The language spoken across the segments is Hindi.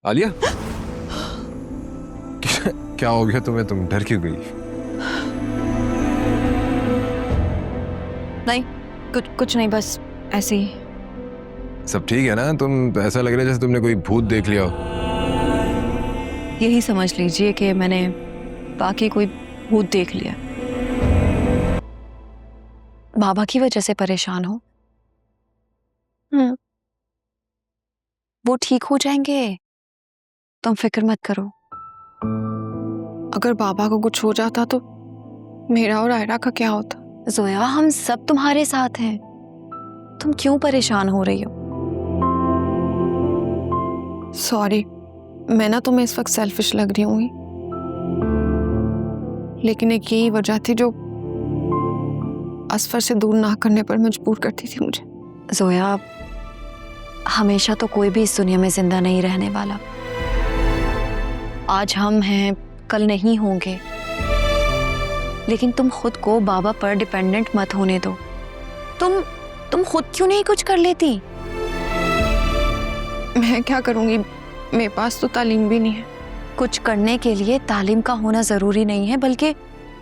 आलिया क्या हो गया तुम्हें? तुम डर क्यों गई? नहीं, कुछ नहीं, बस ऐसे ही। सब ठीक है ना? तुम ऐसा लग रहा है जैसे तुमने कोई भूत देख लिया हो। यही समझ लीजिए कि मैंने बाकी कोई भूत देख लिया। बाबा की वजह से परेशान हो? वो ठीक हो जाएंगे, तुम फिक्र मत करो। अगर बाबा को कुछ हो जाता तो मेरा और आयरा का क्या होता? जोया, हम सब तुम्हारे साथ हैं, तुम क्यों परेशान हो रही हो? सॉरी, मैं ना तुम्हें इस वक्त सेल्फिश लग रही हूँ, लेकिन एक यही वजह थी जो असफर से दूर ना करने पर मजबूर करती थी मुझे। जोया, हमेशा तो कोई भी इस दुनिया में जिंदा नहीं रहने वाला। आज हम हैं, कल नहीं होंगे, लेकिन तुम खुद को बाबा पर डिपेंडेंट मत होने दो। तुम खुद क्यों नहीं कुछ कर लेती? मैं क्या करूँगी, मेरे पास तो तालीम भी नहीं है। कुछ करने के लिए तालीम का होना जरूरी नहीं है, बल्कि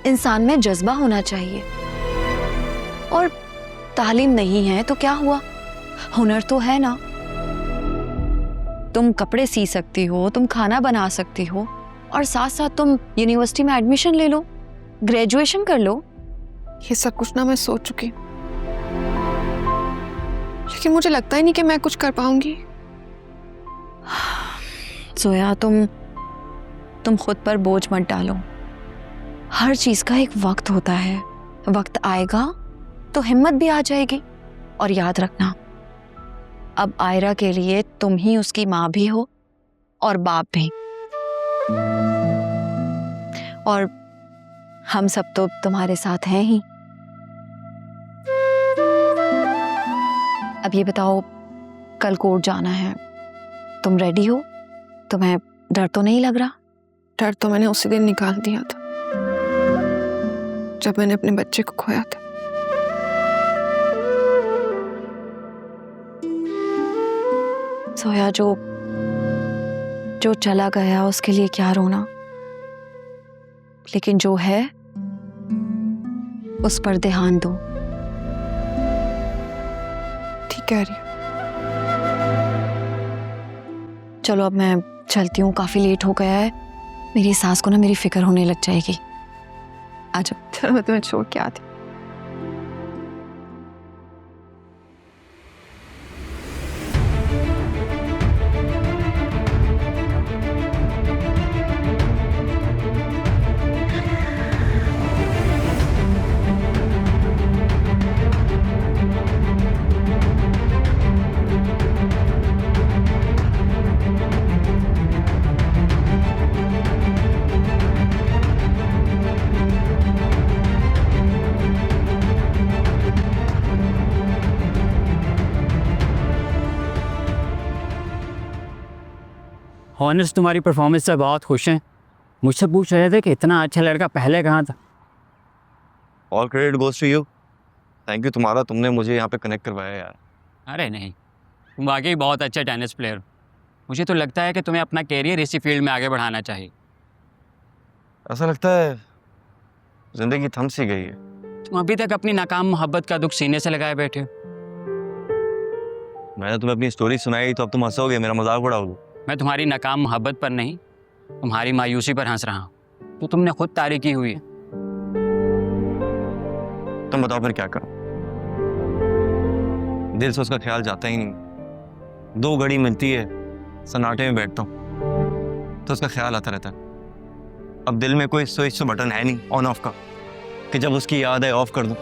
इंसान में जज्बा होना चाहिए। और तालीम नहीं है तो क्या हुआ, हुनर तो है ना। तुम कपड़े सी सकती हो, तुम खाना बना सकती हो, और साथ साथ तुम यूनिवर्सिटी में एडमिशन ले लो, ग्रेजुएशन कर लो। ये सब कुछ ना मैं सोच चुकी, लेकिन मुझे लगता ही नहीं कि मैं कुछ कर पाऊंगी। जोया, तुम खुद पर बोझ मत डालो। हर चीज का एक वक्त होता है, वक्त आएगा तो हिम्मत भी आ जाएगी। और याद रखना, अब आयरा के लिए तुम ही उसकी माँ भी हो और बाप भी, और हम सब तो तुम्हारे साथ हैं ही। अब ये बताओ, कल कोर्ट जाना है, तुम रेडी हो? तुम्हें डर तो नहीं लग रहा? डर तो मैंने उसी दिन निकाल दिया था जब मैंने अपने बच्चे को खोया था। सोया, जो चला गया उसके लिए क्या रोना, लेकिन जो है उस पर ध्यान दो। ठीक कह रही हो। चलो अब मैं चलती हूँ, काफी लेट हो गया है। मेरी सास को ना मेरी फिक्र होने लग जाएगी। आ जाओ। चलो मैं तुम्हें छोड़ के आती हूँ। हॉनर्स तुम्हारी परफॉर्मेंस से बहुत खुश हैं। मुझसे पूछ रहे थे कि इतना अच्छा लड़का पहले कहाँ था। All credit goes to you. Thank you तुम्हारा, तुमने मुझे यहाँ पे कनेक्ट करवाया यार। अरे नहीं, तुम वाकई बहुत अच्छा टेनिस प्लेयर हो। मुझे तो लगता है कि तुम्हें अपना कैरियर इसी फील्ड में आगे बढ़ाना चाहिए। ऐसा लगता है जिंदगी थम सी गई है। तुम अभी तक अपनी नाकाम मोहब्बत का दुख सीने से लगाए बैठे हो। मैंने तुम्हें अपनी स्टोरी सुनाई तो अब तुम हंसोगे, मेरा मजाक उड़ाओगे। मैं तुम्हारी नाकाम मोहब्बत पर नहीं, तुम्हारी मायूसी पर हंस रहा हूँ। तो तुमने खुद तारीफ की हुई है। तुम बताओ फिर क्या करूं? दिल से उसका ख्याल जाता ही नहीं। 2 घड़ी मिलती है, सन्नाटे में बैठता हूँ तो उसका ख्याल आता रहता है। अब दिल में कोई स्विच बटन है नहीं ऑन ऑफ का कि जब उसकी याद है ऑफ कर दूं।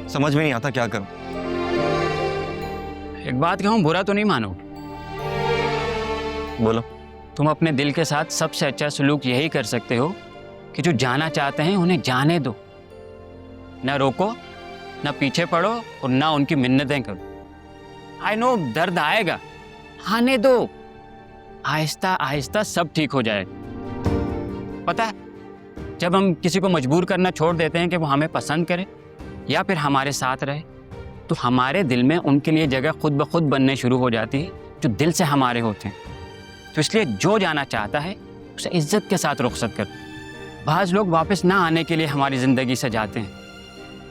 समझ में नहीं आता क्या करूं। एक बात कहूँ, बुरा तो नहीं मानोगे। बोलो। तुम अपने दिल के साथ सबसे अच्छा सलूक यही कर सकते हो कि जो जाना चाहते हैं उन्हें जाने दो। ना रोको, ना पीछे पड़ो, और ना उनकी मिन्नतें करो। आई नो दर्द आएगा, आने दो। आहिस्ता आहिस्ता सब ठीक हो जाएगा। पता है, जब हम किसी को मजबूर करना छोड़ देते हैं कि वो हमें पसंद करे या फिर हमारे साथ रहे, तो हमारे दिल में उनके लिए जगह खुद ब खुद बनने शुरू हो जाती है जो दिल से हमारे होते हैं। तो इसलिए जो जाना चाहता है उसे इज्जत के साथ रुखसत कर। बाज़ लोग वापस ना आने के लिए हमारी ज़िंदगी से जाते हैं,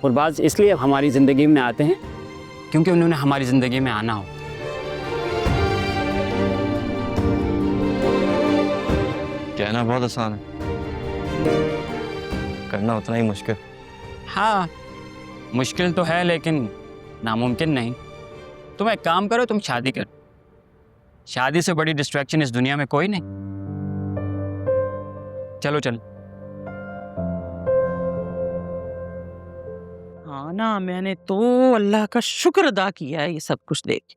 और बाज़ इसलिए हमारी ज़िंदगी में आते हैं क्योंकि उन्होंने हमारी ज़िंदगी में आना हो। कहना बहुत आसान है, करना उतना ही मुश्किल। हाँ, मुश्किल तो है लेकिन नामुमकिन नहीं। तुम एक काम करो, तुम शादी करो। शादी से बड़ी डिस्ट्रैक्शन इस दुनिया में कोई नहीं। चलो चलो। हाँ ना, मैंने तो अल्लाह का शुक्र अदा किया है ये सब कुछ देख के।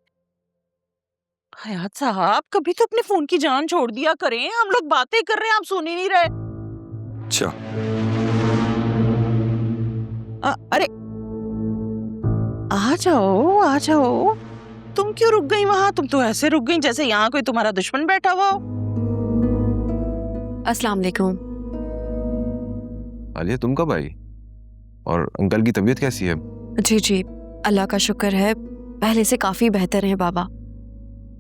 हयात साहब, कभी तो अपने फोन की जान छोड़ दिया करें। हम लोग बातें कर रहे हैं, आप सुन ही नहीं रहे। अच्छा, अरे आ जाओ आ जाओ। तुम क्यों रुक गई वहां? तुम तो ऐसे रुक गई जैसे यहाँ कोई तुम्हारा दुश्मन बैठा हुआ हो। अस्सलाम वालेकुम। आलिया, तुम कब आई? और अंकल की तबीयत कैसी है? जी जी, अल्लाह का शुक्र है, पहले से काफ़ी बेहतर है बाबा।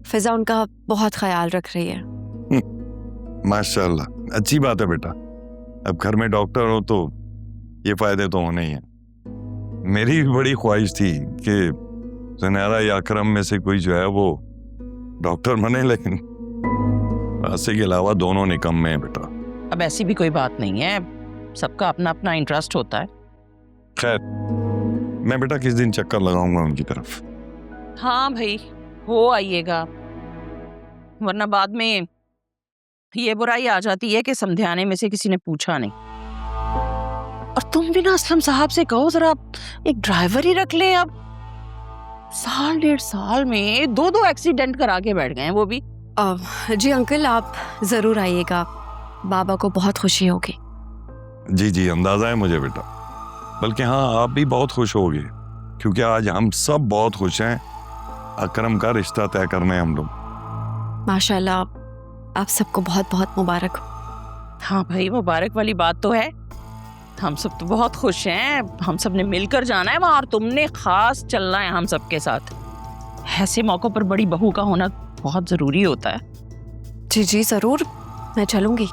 फिजा उनका बहुत ख्याल रख रही है। माशाल्लाह, अच्छी बात है बेटा। अब घर में डॉक्टर हो तो ये फायदे तो होने ही हैं। मेरी भी बड़ी ख्वाहिश थी कि ज़नैरा या अकरम में से कोई जो है वो डॉक्टर बने, लेकिन ऐसे के अलावा दोनों निकम्मे हैं बेटा। अब ऐसी भी कोई बात नहीं है, सबका अपना अपना इंटरेस्ट होता है। खैर, मैं बेटा किस दिन चक्कर लगाऊंगा उनकी तरफ। हाँ भाई, हो आइएगा, वरना बाद में ये बुराई आ जाती है कि समझाने में से किसी ने पूछा नहीं। और तुम भी ना असलम साहब से कहो जरा एक ड्राइवर ही रख लें। अब 1.5 साल में 2 एक्सीडेंट करा के बैठ गए हैं वो भी। जी अंकल, आप ज़रूर आइएगा, बाबा को बहुत खुशी होगी। जी जी, अंदाजा है मुझे बेटा। बल्कि हाँ, आप भी बहुत खुश होगे क्योंकि आज हम सब बहुत खुश हैं। अकरम का रिश्ता तय करने हम लोग। माशाल्लाह, आप सबको बहुत बहुत मुबारक हो। हाँ भाई, मुबारक वाली बात तो है। हम सब तो बहुत खुश हैं। हम सब ने मिलकर जाना है वहाँ, और तुमने खास चलना है हम सब के साथ। ऐसे मौकों पर बड़ी बहू का होना बहुत जरूरी होता है। जी जी ज़रूर, मैं चलूँगी।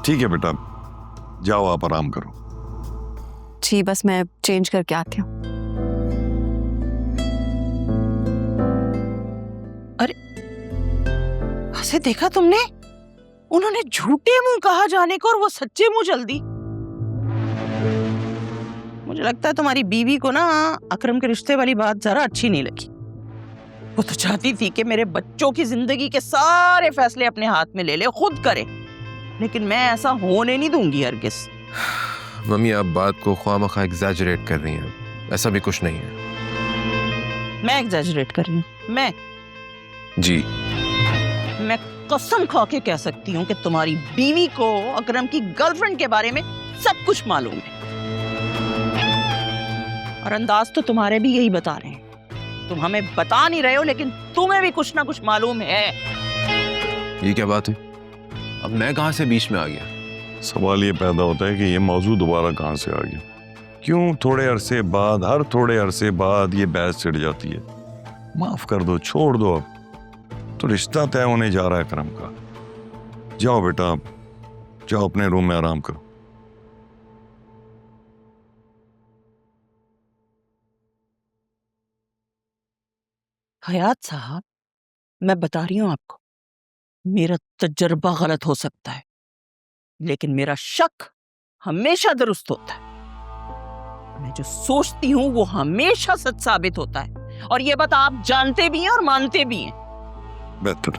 ठीक है बेटा, जाओ आप आराम करो। जी, बस मैं चेंज करके आती हूँ। अरे ऐसे देखा तुमने? उन्होंने झूठे मुंह कहा जाने को और वो सच्चे मुंह चल दी। मुझे लगता है तुम्हारी बीवी को ना अकरम के रिश्ते वाली बात जरा अच्छी नहीं लगी। वो तो चाहती थी कि मेरे बच्चों की जिंदगी के सारे फैसले अपने हाथ में ले ले, खुद करे, लेकिन मैं ऐसा होने नहीं दूंगी हरगिज़। मम्मी, आप बात को ख्वामखा एग्जैजरेट कर रही हैं, ऐसा भी कुछ नहीं है। मैं एग्जैजरेट कर रही हूँ? मैं कसम खा के कह सकती हूँ कि तुम्हारी बीवी को अकरम की गर्लफ्रेंड के बारे में सब कुछ मालूम है, और अंदाज तो तुम्हारे भी यही बता रहे हैं। तुम हमें बता नहीं रहे हो, लेकिन तुम्हें भी कुछ ना कुछ मालूम है। ये क्या बात है? अब मैं कहाँ से बीच में आ गया? सवाल ये पैदा होता है कि ये मौजूद दोबारा कहाँ से आ गया? क्यों थोड़े अरसे बाद, हर थोड़े अरसे बाद ये बहस छिड़ जाती है? माफ कर दो, छोड़ दो। अब तो रिश्ता तय होने जा रहा है करम का। जाओ बेटा, जाओ अपने रूम में आराम करो। हयात साहब, मैं बता रही हूँ आपको, मेरा तजर्बा गलत हो सकता है, लेकिन मेरा शक हमेशा दुरुस्त होता है। मैं जो सोचती हूँ वो हमेशा सच साबित होता है, और ये बात आप जानते भी हैं और मानते भी हैं। बेहतर।